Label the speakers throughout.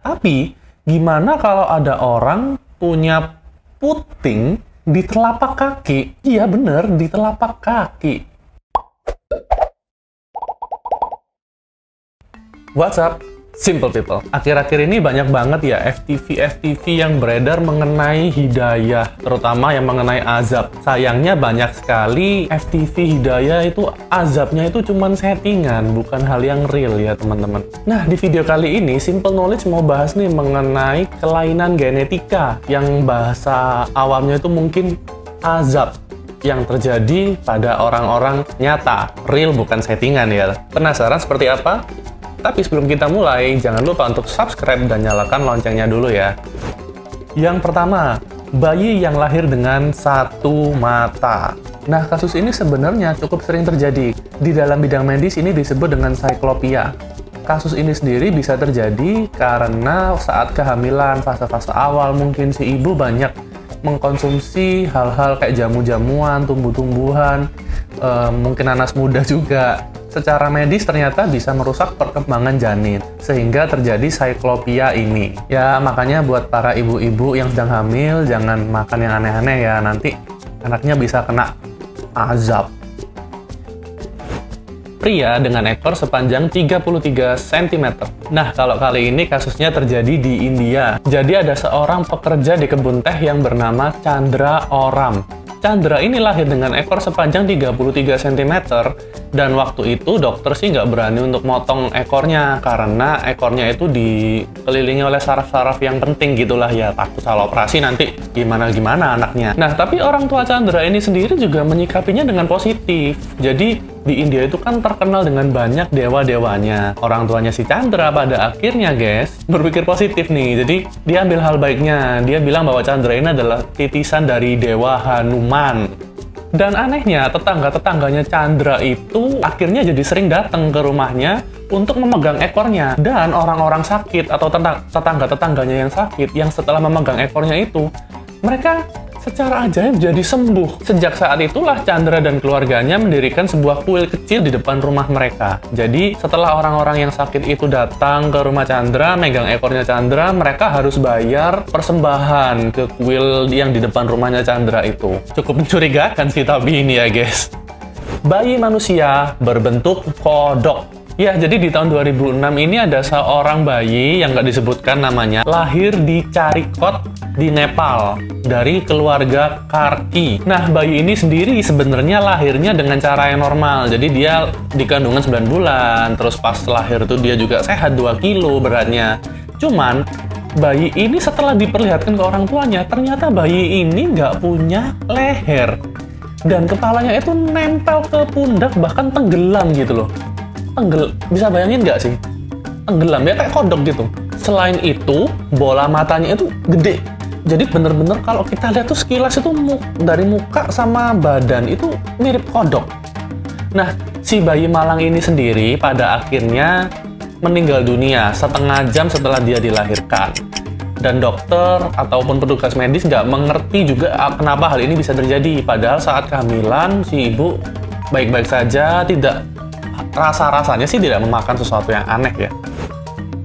Speaker 1: Tapi, gimana kalau ada orang punya puting di telapak kaki? Iya bener, di telapak kaki. What's up? Simple people. Akhir-akhir ini banyak banget ya FTV yang beredar mengenai hidayah, terutama yang mengenai azab. Sayangnya banyak sekali FTV hidayah itu azabnya itu cuman settingan, bukan hal yang real ya teman-teman. Nah, di video kali ini Simple Knowledge mau bahas nih mengenai kelainan genetika yang bahasa awamnya itu mungkin azab yang terjadi pada orang-orang nyata, real bukan settingan ya. Penasaran seperti apa? Tapi sebelum kita mulai, jangan lupa untuk subscribe dan nyalakan loncengnya dulu ya. Yang pertama, bayi yang lahir dengan satu mata. Nah, kasus ini sebenarnya cukup sering terjadi. Di dalam bidang medis ini disebut dengan cyclopia. Kasus ini sendiri bisa terjadi karena saat kehamilan, fase-fase awal mungkin si ibu banyak mengkonsumsi hal-hal kayak jamu-jamuan, tumbuh-tumbuhan, mungkin nanas muda juga. Secara medis ternyata bisa merusak perkembangan janin, sehingga terjadi cyclopia ini. Ya, makanya buat para ibu-ibu yang sedang hamil, jangan makan yang aneh-aneh ya, nanti anaknya bisa kena azab. Pria dengan ekor sepanjang 33 cm. Nah, kalau kali ini kasusnya terjadi di India. Jadi ada seorang pekerja di kebun teh yang bernama Chandra Oram. Chandra ini lahir dengan ekor sepanjang 33 cm, dan waktu itu dokter sih nggak berani untuk motong ekornya, karena ekornya itu dikelilingi oleh saraf-saraf yang penting gitulah ya, takut salah operasi nanti gimana-gimana anaknya. Nah, tapi orang tua Chandra ini sendiri juga menyikapinya dengan positif. Jadi, di India itu kan terkenal dengan banyak dewa-dewanya. Orang tuanya si Chandra pada akhirnya, guys, berpikir positif nih. Jadi, dia ambil hal baiknya. Dia bilang bahwa Chandra ini adalah titisan dari Dewa Hanuman. Dan anehnya, tetangga-tetangganya Chandra itu akhirnya jadi sering datang ke rumahnya untuk memegang ekornya. Dan orang-orang sakit atau tetangga-tetangganya yang sakit, yang setelah memegang ekornya itu, mereka secara ajaib jadi sembuh. Sejak saat itulah Chandra dan keluarganya mendirikan sebuah kuil kecil di depan rumah mereka. Jadi setelah orang-orang yang sakit itu datang ke rumah Chandra, megang ekornya Chandra, mereka harus bayar persembahan ke kuil yang di depan rumahnya Chandra itu. Cukup mencurigakan sih tapi ini ya guys. Bayi manusia berbentuk kodok. Ya, jadi di tahun 2006 ini ada seorang bayi yang nggak disebutkan namanya, lahir di Charikot di Nepal dari keluarga Karki. Nah, bayi ini sendiri sebenarnya lahirnya dengan cara yang normal. Jadi dia di kandungan 9 bulan, terus pas lahir tuh dia juga sehat 2 kilo beratnya. Cuman, bayi ini setelah diperlihatkan ke orang tuanya, ternyata bayi ini nggak punya leher. Dan kepalanya itu nempel ke pundak, bahkan tenggelam gitu loh. Bisa bayangin nggak sih? Tenggelam, ya kayak kodok gitu. Selain itu, bola matanya itu gede. Jadi bener-bener kalau kita lihat tuh sekilas itu dari muka sama badan itu mirip kodok. Nah, si bayi malang ini sendiri pada akhirnya meninggal dunia setengah jam setelah dia dilahirkan. Dan dokter ataupun petugas medis nggak mengerti juga kenapa hal ini bisa terjadi. Padahal saat kehamilan, si ibu baik-baik saja, rasa-rasanya sih tidak memakan sesuatu yang aneh ya.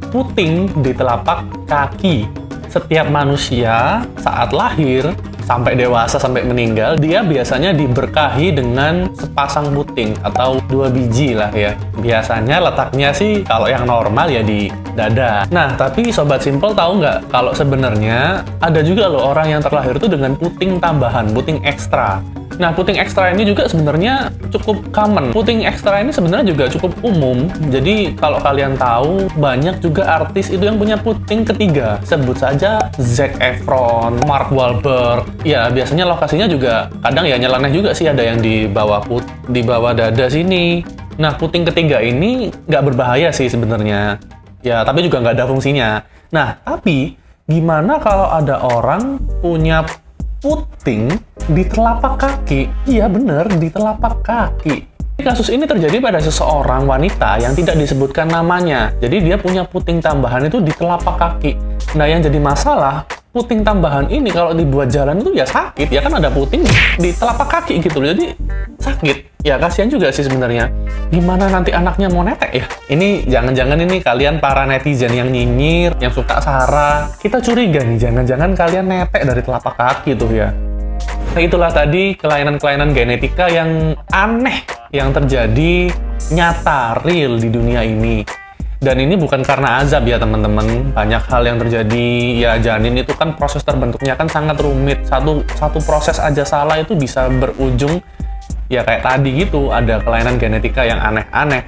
Speaker 1: Puting di telapak kaki. Setiap manusia saat lahir sampai dewasa sampai meninggal, dia biasanya diberkahi dengan sepasang puting atau 2 biji lah ya. Biasanya letaknya sih kalau yang normal ya di dada. Nah, tapi Sobat Simple tahu nggak kalau sebenarnya ada juga loh orang yang terlahir itu dengan puting tambahan, puting ekstra. Nah, puting ekstra ini juga sebenarnya cukup common. Puting ekstra ini sebenarnya juga cukup umum. Jadi, kalau kalian tahu, banyak juga artis itu yang punya puting ketiga. Sebut saja Zac Efron, Mark Wahlberg. Ya, biasanya lokasinya juga kadang ya nyeleneh juga sih, ada yang di bawah dada sini. Nah, puting ketiga ini nggak berbahaya sih sebenarnya. Ya, tapi juga nggak ada fungsinya. Nah, tapi gimana kalau ada orang punya puting di telapak kaki? Iya bener, di telapak kaki. Kasus ini terjadi pada seseorang wanita yang tidak disebutkan namanya. Jadi dia punya puting tambahan itu di telapak kaki. Nah, yang jadi masalah, puting tambahan ini kalau dibuat jalan itu ya sakit, ya kan ada puting di telapak kaki gitu loh, jadi sakit. Ya kasihan juga sih sebenarnya. Gimana nanti anaknya mau netek ya? Ini jangan-jangan ini kalian para netizen yang nyinyir, yang suka sara, kita curiga nih, jangan-jangan kalian netek dari telapak kaki tuh ya. Nah itulah tadi kelainan-kelainan genetika yang aneh yang terjadi nyata, real di dunia ini. Dan ini bukan karena azab ya teman-teman. Banyak hal yang terjadi, ya janin itu kan proses terbentuknya kan sangat rumit. Satu proses aja salah itu bisa berujung ya kayak tadi gitu, ada kelainan genetika yang aneh-aneh.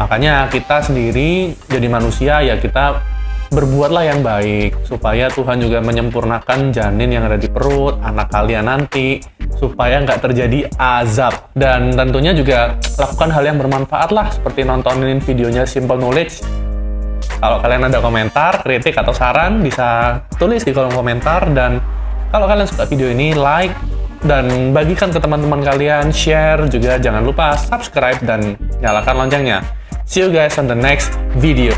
Speaker 1: Makanya kita sendiri jadi manusia ya kita berbuatlah yang baik supaya Tuhan juga menyempurnakan janin yang ada di perut anak kalian nanti supaya nggak terjadi azab. Dan tentunya juga lakukan hal yang bermanfaat lah, seperti nontonin videonya Simple Knowledge. Kalau kalian ada komentar, kritik, atau saran bisa tulis di kolom komentar. Dan kalau kalian suka video ini, like dan bagikan ke teman-teman kalian, share juga, jangan lupa subscribe dan nyalakan loncengnya. See you guys on the next video.